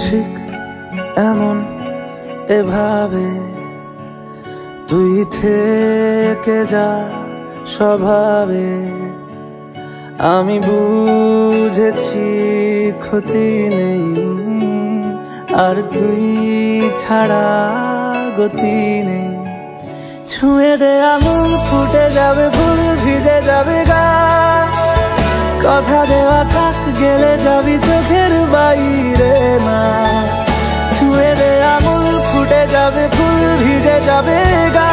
ঠিক এমন এভাবে তুই থেকে যা স্বভাবে, আমি বুঝেছি ক্ষতি নেই আর তুই ছাড়া গতি নেই। ছুঁয়ে দে আঙুল, ফুটে যাবে ফুল, ভিজে যাবে গা, কথা দেওয়া থাক, গেলে যাবি চোখের বাইরে না। ছুঁয়ে দে আঙুল, ফুটে যাবে ফুল, ভিজে যাবে গা,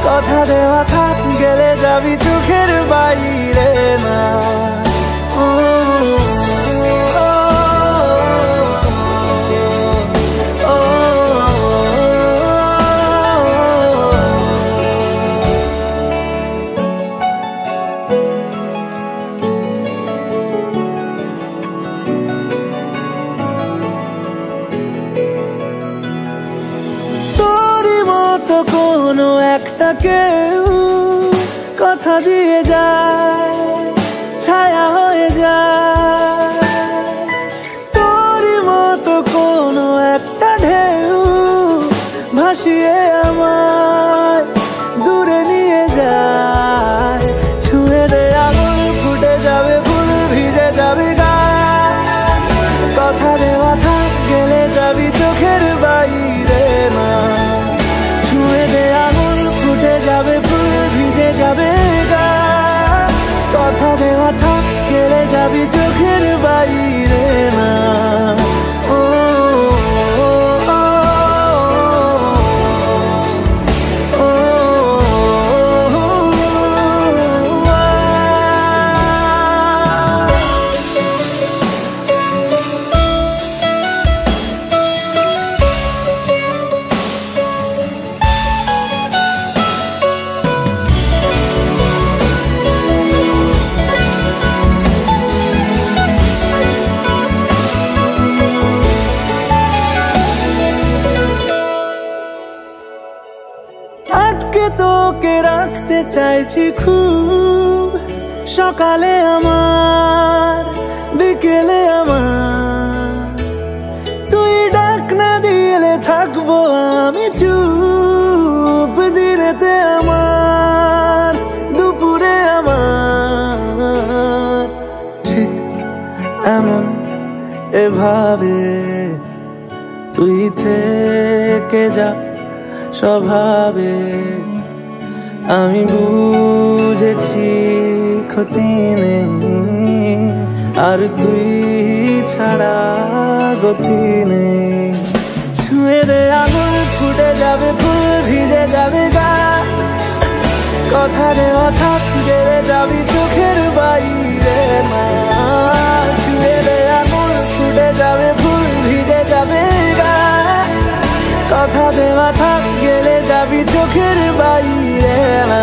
কথা দেওয়া থাক, গেলে যাবি চোখের বাইরে না। তো কোনো একটা কেউ কথা দিয়ে যায়, ছায়া হয়ে যায়। তোরই মতো কোনো একটা ঢেউ ভাসিয়ে আমায় দূরে নিয়ে যায়। ছুঁয়ে দে আঙুল, ফুটে যাবে ফুল, ভিজে যাবে গা, কথা দেওয়া থাক, গেলে যাবি চোখের বাইরে না। যাবে ফুল, ভিজে যাবে গা, কথা দেওয়া থাক, গেলে যাবি চোখের বাইরে না। আটকে তোকে রাখতে চাইছি খুব, সকালে আমার, বিকেলে আমার, তুই ডাক না দিলে থাকবো আমি চুপ, দিনেতে আমার, দুপুরে আমার। ঠিক এমন এভাবে তুই থেকে যা স্বভাবে, আমি বুঝেছি ক্ষতি নেই আর তুই ছাড়া গতি নেই। ছুঁয়ে দে আঙুল, ফুটে যাবে ফুল, ভিজে যাবে গা, কথা দেওয়া থাক, গেলে যাবি চোখের বাইরে না। ছুঁয়ে দে আঙুল, ফুটে যাবে ফুল, ভিজে যাবে গা, কথা দেওয়া থাক, গেলে যাবি চোখের বাইরে না।